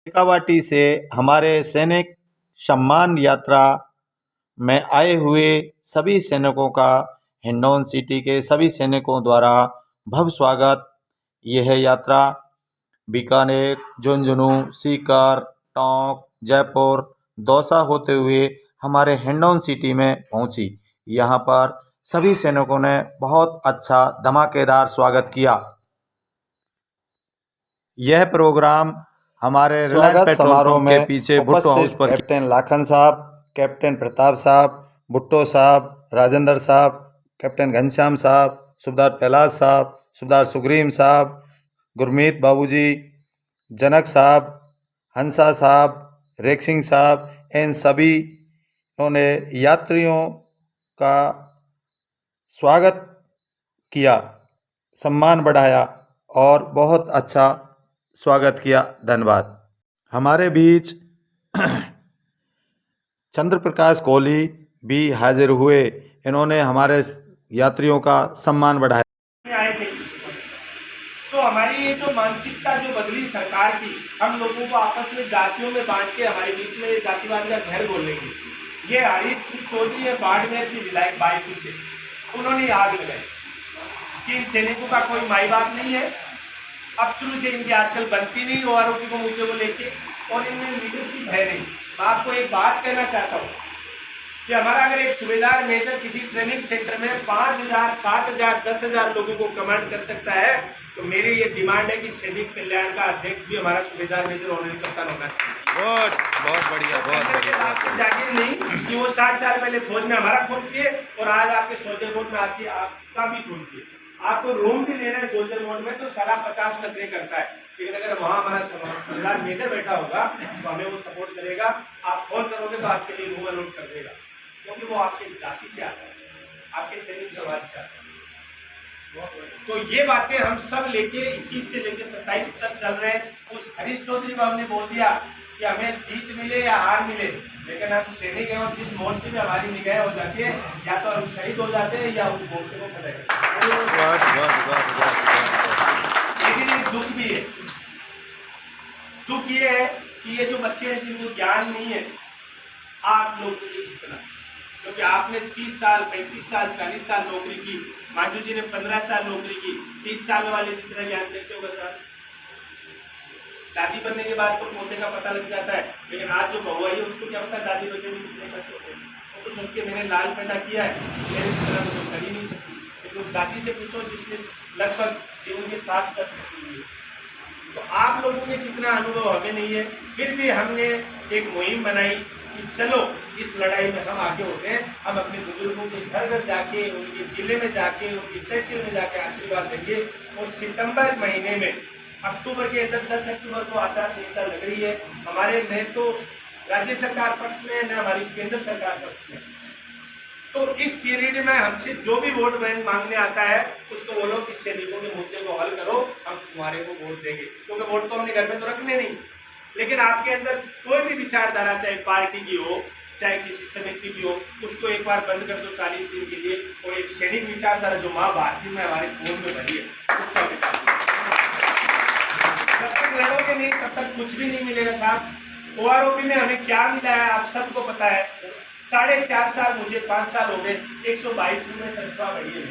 शेखावाटी से हमारे सैनिक सम्मान यात्रा में आए हुए सभी सैनिकों का हिंडौन सिटी के सभी सैनिकों द्वारा भव्य स्वागत। यह यात्रा बीकानेर, झुंझुनू, सीकर, टोंक, जयपुर, दौसा होते हुए हमारे हिंडौन सिटी में पहुंची। यहां पर सभी सैनिकों ने बहुत अच्छा धमाकेदार स्वागत किया। यह प्रोग्राम हमारे रिलायंस स्वागत पेट्रोल समारोह पंप के में पीछे भुट्टो हाउस उपस्थित पर कैप्टन लाखन साहब, कैप्टन प्रताप साहब, भुट्टो साहब, राजेंद्र साहब, कैप्टन घनश्याम साहब, सुबेदार प्रहलाद साहब, सुबेदार सुग्रीम साहब, गुरमीत बाबूजी, जनक साहब, हंसा साहब, रेख सिंह साहब, इन सभी ने यात्रियों का स्वागत किया, सम्मान बढ़ाया और बहुत अच्छा स्वागत किया। धन्यवाद। हमारे बीच चंद्र प्रकाश कोहली भी हाजिर हुए। इन्होंने हमारे यात्रियों का सम्मान बढ़ाया। आए थे तो हमारी ये जो मानसिकता जो बदली सरकार की, हम लोगों को आपस में जातियों में बांट के हमारे बीच में जातिवाद का जहर बोलने की, ये हरीश चौधरी है बाड़मेर से विधायक बाईपुर से, उन्होंने आग लगाई कि इन सैनिकों का कोई माई बाप नहीं है। अब शुरू से इनकी आजकल बनती नहीं आरोपी को मुद्दे को लेके, और इनमें लीडरशिप है नहीं। मैं आपको एक बात कहना चाहता हूँ कि हमारा अगर एक सूबेदार मेजर किसी ट्रेनिंग सेंटर में 5,000, 7,000, 10,000 लोगों को कमांड कर सकता है, तो मेरी ये डिमांड है कि सैनिक कल्याण का अध्यक्ष भी हमारा सूबेदार मेजर ऑनरी कप्तान होना चाहिए। बहुत बढ़िया। जागीर नहीं कि वो 60 साल पहले फौज में हमारा खून पिए और आज आपके सोल्जर बोर्ड में आके आपका भी खून पिए। आपको रूम भी ले रहे हैं सोल्जर बोर्ड में तो सारा 50 नकरे करता है, लेकिन अगर वहाँ हमारा सूबेदार मेजर बैठा होगा तो हमें वो सपोर्ट करेगा। आप फोन करोगे तो आपके लिए रूम अलॉट कर देगा, क्योंकि वो आपके जाति से आता है, आपके सैनिक समाज से आता है। तो ये बातें हम सब लेके 21 से लेके 27 तक चल रहे हैं। उस हरीश चौधरी को हमने बोल दिया कि हमें जीत मिले या हार मिले, लेकिन हम सैनिक हैं और जिस मोर्चे में हमारी निगाह हो जाती है, या तो हम शहीद हो जाते हैं या उस मोर्चे को खड़े करते हैं। लेकिन एक दुख भी है, दुख ये है कि ये जो बच्चे हैं जिनको ज्ञान नहीं है, आप लोग को ये जितना, क्योंकि आपने 30 साल, 35 साल, 40 साल नौकरी की, मांझू जी ने 15 साल नौकरी की, 30 साल वाले जितना ज्ञान कैसे होगा सर? दादी बनने के बाद तो पोते का पता लग जाता है, लेकिन आज जो बहू आई है उसको क्या पता दादी बनने में कितने पैसे होते हैं? वो तो सोच के मैंने लाल पैदा किया है, मेरे तरह तो कर ही नहीं सकती। लेकिन उस दादी से पूछो जिसने लगभग जीवन के 7 दस सकती है। तो आप लोगों के जितना अनुभव हमें नहीं है, फिर भी हमने एक मुहिम बनाई कि चलो इस लड़ाई में हम आगे होते हैं। हम अपने बुजुर्गों के घर घर जाके, उनके जिले में जाके, उनकी तहसील में जाके आशीर्वाद देंगे। और सितंबर महीने में, अक्टूबर के अंदर 10 अक्टूबर को आचार संहिता लग रही है। हमारे न तो राज्य सरकार पक्ष में न हमारी केंद्र सरकार पक्ष में, तो इस पीरियड में हमसे जो भी वोट बैंक मांगने आता है उसको बोलो कि सैनिकों के मुद्दे को हल करो, हम तुम्हारे को वोट देंगे। क्योंकि वोट तो हमने घर में तो रखने नहीं, लेकिन आपके अंदर कोई भी विचारधारा, चाहे पार्टी की हो, चाहे किसी समिति की हो, उसको एक बार बंद कर दो 40 दिन के लिए। और एक सैनिक विचारधारा जो माँ भारती में हमारे खून में भरी है, उसका विचार जब तक लड़ोगे नहीं तब तक कुछ भी नहीं मिलेगा साहब। ओआरओपी में हमें क्या मिला है आप सबको पता है। 4.5 साल, मुझे 5 साल हो गए, 122 रुपये तनख्वाह बढ़ी है।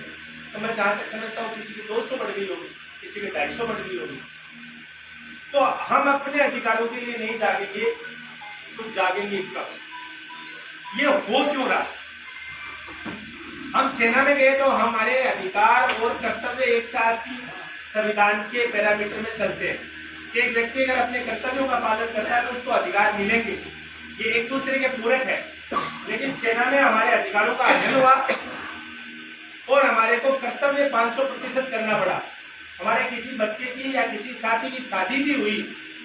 तो मैं जहाँ तक समझता हूँ किसी की 200 बढ़ गई होगी, किसी की 250 बढ़ गई होगी। तो हम अपने अधिकारों के लिए नहीं जागेंगे तो जागेंगे कब? ये हो क्यों रहा? हम सेना में गए तो हमारे अधिकार और कर्तव्य एक साथ ही संविधान के पैरामीटर में चलते हैं कि एक व्यक्ति अगर अपने कर्तव्यों का पालन करता है तो उसको अधिकार मिलेंगे, ये एक दूसरे के पूरक है। लेकिन सेना में हमारे अधिकारों का अध्ययन हुआ और हमारे को कर्तव्य 500% करना पड़ा। हमारे किसी बच्चे की या किसी साथी की शादी भी हुई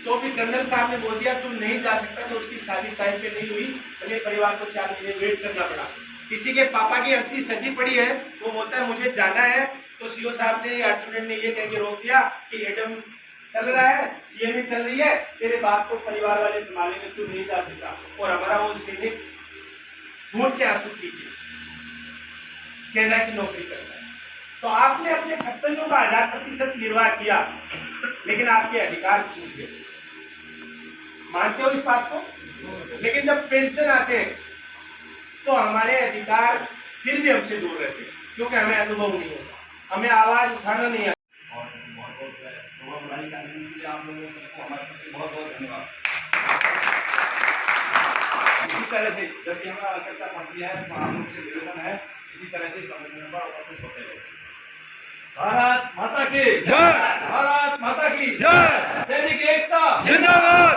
तो भी कर्नल साहब ने बोल दिया तुम नहीं जा सकता, तो उसकी शादी टाइम पे नहीं हुई, भले परिवार को 4 महीने वेट करना पड़ा। किसी के पापा की अर्थी सजी पड़ी है, वो बोलता है मुझे जाना है, तो सीओ साहब ने या स्टूडेंट ने ये कह के रोक दिया कि एडम चल रहा है, सीएम चल रही है, तेरे बाप को परिवार वाले संभालेंगे, तू नहीं जा सकता। और हमारा वो सैनिक ढूंढ के आंसू कीजिए सेना की नौकरी करता है। तो आपने अपने कर्तव्यों का 1000% निर्वाह किया, लेकिन आपके अधिकार छूट गए। मानते हो इस बात को? लेकिन जब पेंशन आते हैं तो हमारे अधिकार फिर भी हमसे दूर रहते हैं, क्योंकि हमें अनुभव नहीं होता, हमें आवाज उठाना नहीं आता। और बहुत बुराई करने के लिए आप लोगों को हमारे प्रति बहुत बहुत धन्यवाद। इसी तरह से जब भी हमें आवश्यकता पड़ती है तो आप लोग से निवेदन है, इसी तरह से संगठन पर उपस्थित होते रहे। भारत माता की जय, भारत माता की जय, सैनिक एकता जिंदाबाद।